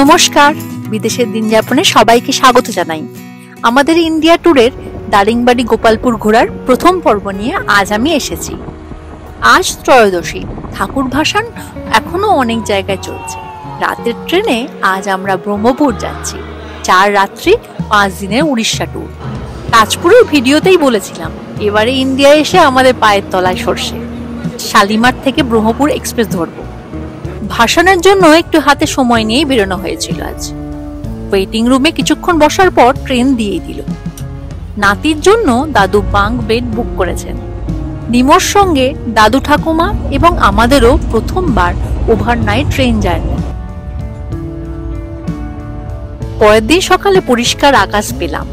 নমস্কার, বিদেশের দিন যাপনে সবাইকে স্বাগত জানাই। আমাদের ইন্ডিয়া ট্যুরের দারিংবাড়ি গোপালপুর ঘোরার প্রথম পর্ব নিয়ে আজ আমি এসেছি। আজ ত্রয়োদশী, ঠাকুর ভাসান এখনো অনেক জায়গায় চলছে। রাতের ট্রেনে আজ আমরা ব্রহ্মপুর যাচ্ছি। 4 রাত্রি 5 দিনের উড়িষ্যা ট্যুর। তাজপুরের ভিডিওতেই বলেছিলাম এবারে ইন্ডিয়া এসে আমাদের পায়ের তলায় সরষে। শালিমার থেকে ব্রহ্মপুর এক্সপ্রেস ধরবো। ভাসানের জন্য একটু হাতে সময় নিয়ে বেরোনো হয়েছিল আজ। ওয়েটিং রুমে কিছুক্ষণ বসার পর ট্রেন দিয়ে দিল। নাতির জন্য দাদু বাঙ্ক বেড বুক করেছেন। নিমোর সঙ্গে দাদু ঠাকুমা এবং আমাদেরও প্রথমবার ওভারনাইট ট্রেন জার্নি। পরের দিন সকালে পরিষ্কার আকাশ পেলাম।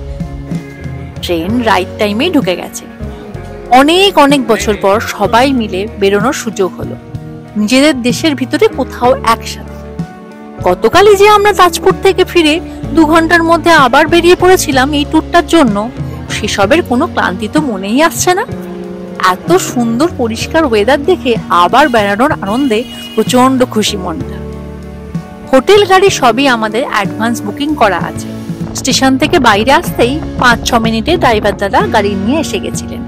ট্রেন রাইট টাইমে ঢুকে গেছে। অনেক অনেক বছর পর সবাই মিলে বেরোনোর সুযোগ হলো, নিজেদের দেশের ভিতরে কোথাও একসাথে। গতকালই যে আমরা তাজপুর থেকে ফিরে 2 ঘন্টার মধ্যে আবার বেরিয়ে পড়েছিলাম এই ট্যুরটার জন্য, সেসবের কোনো ক্লান্তি তো মনেই আসছে না। এত সুন্দর পরিষ্কার ওয়েদার দেখে আবার বেড়ানোর আনন্দে প্রচন্ড খুশি মনটা। হোটেল গাড়ি সবই আমাদের অ্যাডভান্স বুকিং করা আছে। স্টেশন থেকে বাইরে আসতেই 5-6 মিনিটে ড্রাইভার দাদা গাড়ি নিয়ে এসে গেছিলেন।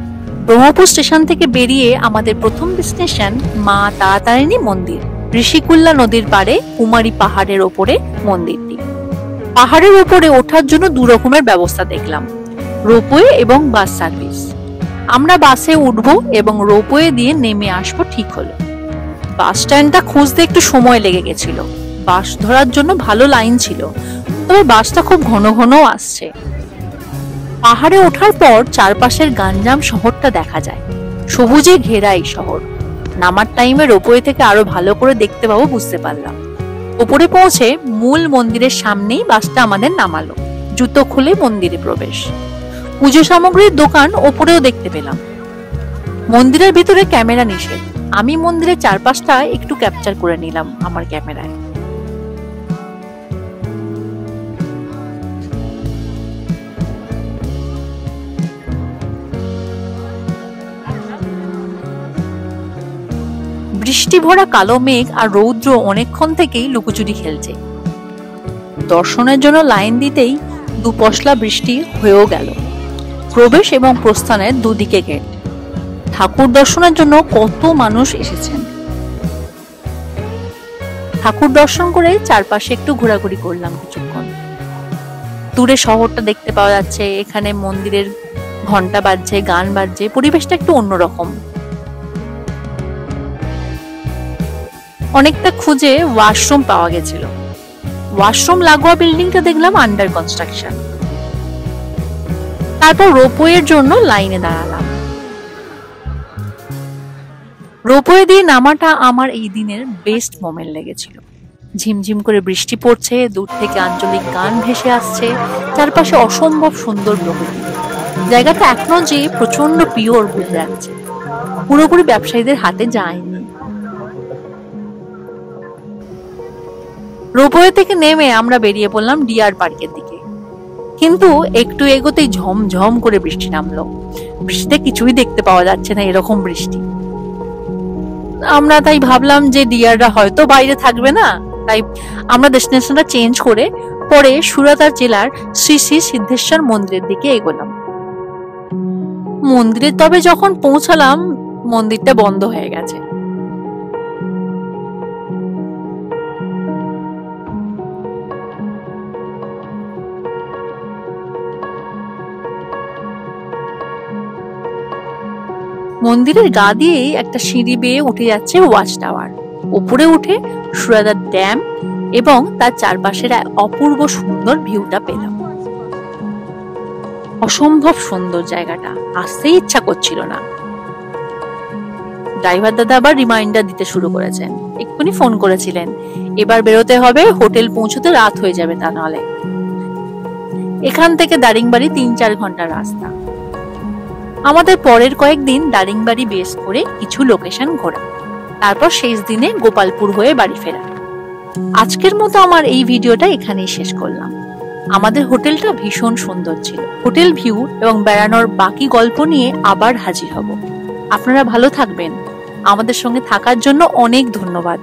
ব্রহ্মপুর স্টেশন থেকে বেরিয়ে আমাদের প্রথম ডেস্টিনেশন মা তারাতারিণী মন্দির। ঋষিকুল্লা নদীর পাড়ে কুমারী পাহাড়ের ওপরে মন্দিরটি। পাহাড়ের ওপরে ওঠার জন্য 2 রকমের ব্যবস্থা দেখলাম, রোপওয়ে এবং বাস সার্ভিস। আমরা বাসে উঠবো এবং রোপওয়ে দিয়ে নেমে আসবো ঠিক হলো। বাস স্ট্যান্ডটা খুঁজতে একটু সময় লেগে গেছিল। বাস ধরার জন্য ভালো লাইন ছিল, তবে বাসটা খুব ঘন ঘন আসছে। পাহাড়ে ওঠার পর চারপাশের গাঞ্জাম শহরটা দেখা যায়। সবুজে ঘেরা এই শহর। নামার টাইমে রোপওয়ে থেকে আরো ভালো করে দেখতে পাবো বুঝতে পারলাম। উপরে পৌঁছে মূল মন্দিরের সামনেই বাসটা আমাদের নামালো। জুতো খুলে মন্দিরে প্রবেশ। পুজো সামগ্রীর দোকান ওপরেও দেখতে পেলাম। মন্দিরের ভিতরে ক্যামেরা নিষেধ। আমি মন্দিরের চারপাশটা একটু ক্যাপচার করে নিলাম আমার ক্যামেরায়। বৃষ্টি ভরা কালো মেঘ আর রৌদ্র অনেকক্ষণ থেকেই লুকোচুরি খেলছে। দর্শনের জন্য লাইন দিতেই 2 পশলা বৃষ্টি হয়েও গেল। প্রবেশ এবং প্রস্থানের দুদিকে গেট। ঠাকুর দর্শনের জন্য কত মানুষ এসেছেন। ঠাকুর দর্শন করে চারপাশে একটু ঘোরাঘুরি করলাম কিছুক্ষণ। দূরে শহরটা দেখতে পাওয়া যাচ্ছে। এখানে মন্দিরের ঘন্টা বাজছে, গান বাজছে, পরিবেশটা একটু অন্যরকম। অনেকটা খুঁজে ওয়াশরুম পাওয়া গেছিল। ওয়াশরুম লাগোয়া বিল্ডিংটা দেখলাম আন্ডার কনস্ট্রাকশন। তারপর রোপওয়ের জন্য লাইনে দাঁড়ালাম। রোপওয়ে দিয়ে নামাটা আমার এই দিনের বেস্ট মোমেন্ট লেগেছিল। ঝিমঝিম করে বৃষ্টি পড়ছে, দূর থেকে আঞ্চলিক গান ভেসে আসছে, চারপাশে অসম্ভব সুন্দর প্রকৃতি। জায়গাটা এখনো যে প্রচন্ড পিওর বোঝা যাচ্ছে, পুরোপুরি ব্যবসায়ীদের হাতে যায়নি। রোপওয়ে থেকে নেমে আমরা বেরিয়ে পড়লাম ডিয়ার পার্কের দিকে। কিন্তু একটু এগোতেই ঝমঝম করে বৃষ্টি নামলো। বৃষ্টিতে কিছুই দেখতে পাওয়া যাচ্ছে না, এরকম বৃষ্টি। আমরা তাই ভাবলাম যে ডিয়াররা হয়তো বাইরে থাকবে না, তাই আমরা ডেস্টিনেশনটা চেঞ্জ করে পরে সুরাতা জেলার শ্রী শ্রী সিদ্ধেশ্বর মন্দিরের দিকে এগোলাম। মন্দিরের তবে যখন পৌঁছালাম, মন্দিরটা বন্ধ হয়ে গেছে। মন্দিরের গা দিয়েই একটা সিঁড়ি বেয়ে উঠে যাচ্ছে ওয়াচ টাওয়ার। উপরে উঠে সুরাদা ড্যাম এবং তার চারপাশের অপূর্ব সুন্দর ভিউটা পেলাম। অসম্ভব সুন্দর জায়গাটা, আসতেই ইচ্ছা করছিল না। ড্রাইভার দাদা আবার রিমাইন্ডার দিতে শুরু করেছেন। এক্ষুনি ফোন করেছিলেন, এবার বেরোতে হবে, হোটেল পৌঁছতে রাত হয়ে যাবে তা নাহলে। এখান থেকে দারিংবাড়ি 3-4 ঘন্টার রাস্তা। আমাদের পরের কয়েকদিন দারিংবাড়ি বেস করে কিছু লোকেশন ঘোরা, তারপর শেষ দিনে গোপালপুর হয়ে বাড়ি ফেরা। আজকের মতো আমার এই ভিডিওটা এখানেই শেষ করলাম। আমাদের হোটেলটা ভীষণ সুন্দর ছিল। হোটেল ভিউ এবং বেড়ানোর বাকি গল্প নিয়ে আবার হাজির হব। আপনারা ভালো থাকবেন। আমাদের সঙ্গে থাকার জন্য অনেক ধন্যবাদ।